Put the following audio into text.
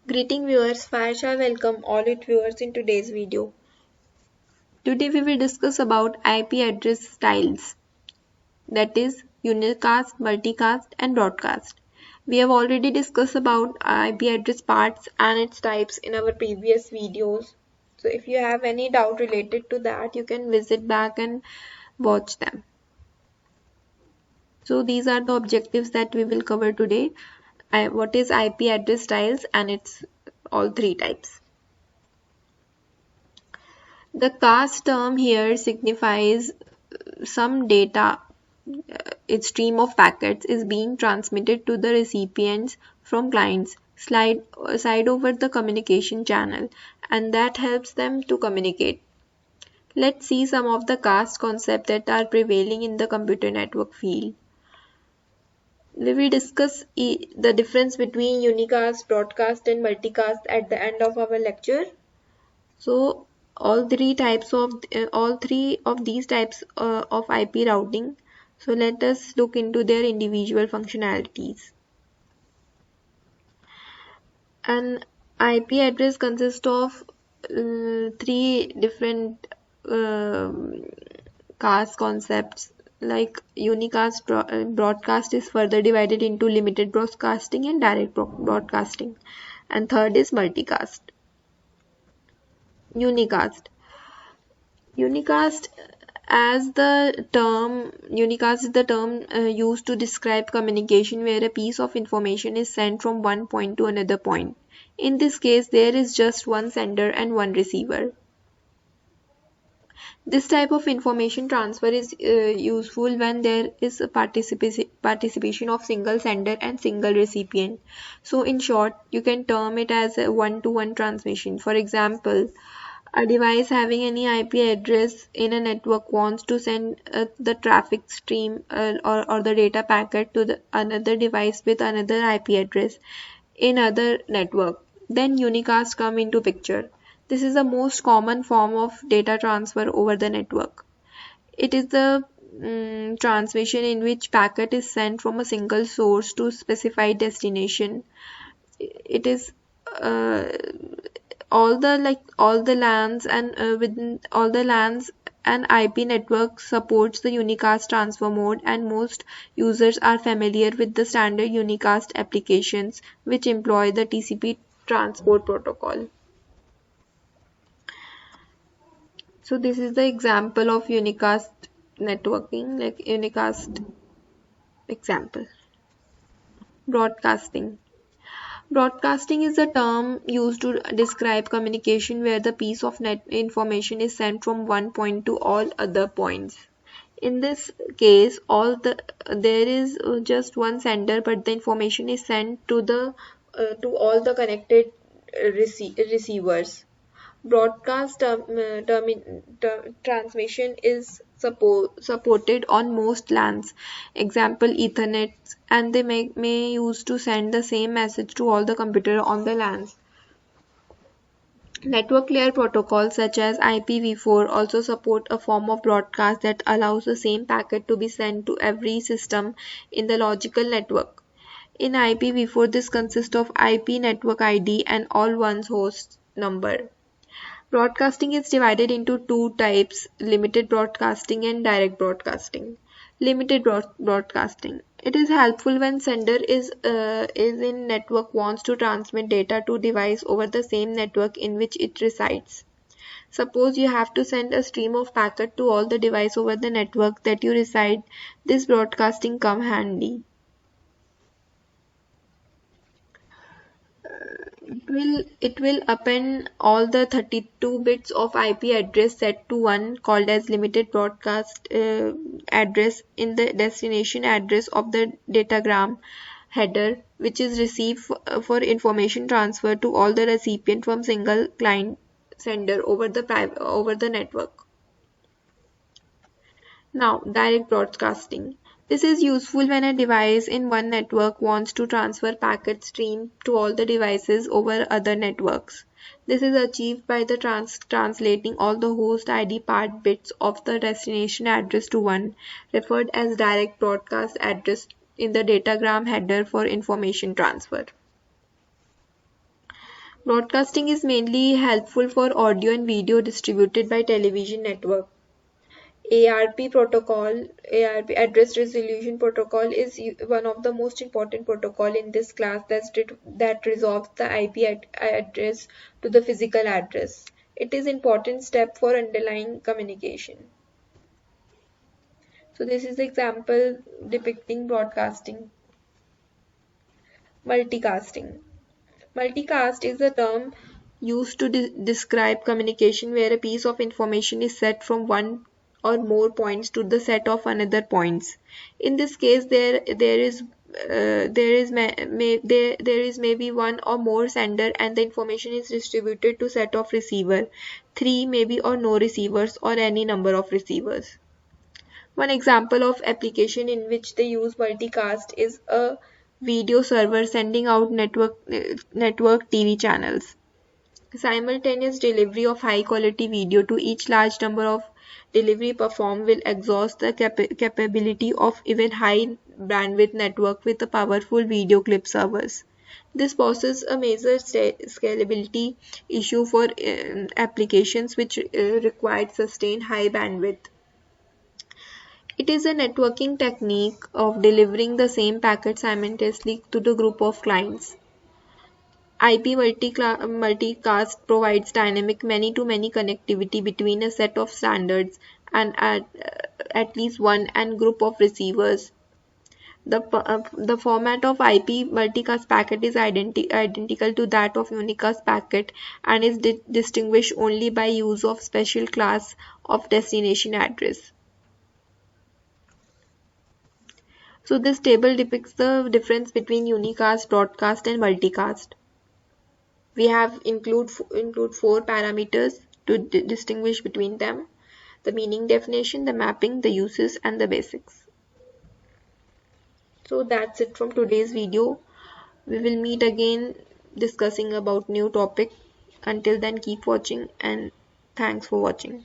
Greeting viewers, FireShark welcome all its viewers in today's video. Today we will discuss about IP address styles, that is unicast, multicast and broadcast. We have already discussed about IP address parts and its types in our previous videos. So if you have any doubt related to that, you can visit back and watch them. So these are the objectives that we will cover today. What is IP address styles and its all three types. The cast term here signifies some data, its stream of packets is being transmitted to the recipients from clients side over the communication channel, and that helps them to communicate. Let's see some of the cast concepts that are prevailing in the computer network field. We will discuss the difference between unicast, broadcast and multicast at the end of our lecture. So all three of these types of IP routing. So let us look into their individual functionalities. An IP address consists of three different uh, cast concepts. Like unicast broadcast is further divided into limited broadcasting and direct broadcasting, and third is multicast. Unicast. Unicast Unicast is the term used to describe communication where a piece of information is sent from one point to another point. In this case, there is just one sender and one receiver. This type of information transfer is useful when there is a participation of single sender and single recipient. So in short, you can term it as a one-to-one transmission. For example, a device having any IP address in a network wants to send the traffic stream or the data packet to another device with another IP address in other network. Then unicast come into picture. This is the most common form of data transfer over the network. It is the transmission in which packet is sent from a single source to specified destination. It is uh, all the LANs and within all the LANs and IP network supports the unicast transfer mode, and most users are familiar with the standard unicast applications which employ the TCP transport protocol. So this is the example of unicast networking, like unicast example. Broadcasting. Broadcasting is a term used to describe communication where the piece of net information is sent from one point to all other points. In this case, there is just one sender, but the information is sent to all the connected receivers. Broadcast transmission is supported on most LANs, example Ethernet, and they may use to send the same message to all the computers on the LANs. Network layer protocols such as IPv4 also support a form of broadcast that allows the same packet to be sent to every system in the logical network. In IPv4, this consists of IP network ID and all one's host number. Broadcasting is divided into two types: limited broadcasting and direct broadcasting. Limited broadcasting. It is helpful when sender is in network wants to transmit data to device over the same network in which it resides. Suppose you have to send a stream of packet to all the device over the network that you reside. This broadcasting come handy. It will append all the 32 bits of IP address set to one called as limited broadcast address in the destination address of the datagram header, which is received for information transfer to all the recipient from single client sender over the network. Now, direct broadcasting. This is useful when a device in one network wants to transfer packet stream to all the devices over other networks. This is achieved by the translating all the host ID part bits of the destination address to one, referred as direct broadcast address in the datagram header for information transfer. Broadcasting is mainly helpful for audio and video distributed by television network. ARP protocol, ARP address resolution protocol is one of the most important protocol in this class that resolves the IP address to the physical address. It is important step for underlying communication. So this is the example depicting broadcasting. Multicasting. Multicast is a term used to describe communication where a piece of information is set from one or more points to the set of another points. In this case, there is maybe one or more sender, and the information is distributed to set of receiver, three maybe or no receivers, or any number of receivers. One example of application in which they use multicast is a video server sending out network TV channels. Simultaneous delivery of high quality video to each large number of delivery performed will exhaust the capability of even high bandwidth network with a powerful video clip servers. This poses a major scalability issue for applications which require sustained high bandwidth. It is a networking technique of delivering the same packet simultaneously to the group of clients. IP multicast provides dynamic many-to-many connectivity between a set of standards and at least one and group of receivers. The format of IP multicast packet is identical to that of unicast packet and is distinguished only by use of special class of destination address. So this table depicts the difference between unicast, broadcast and multicast. We have include 4 parameters to distinguish between them: the meaning definition, the mapping, the uses and the basics. So that's it from today's video. We will meet again discussing about new topic. Until then, keep watching and thanks for watching.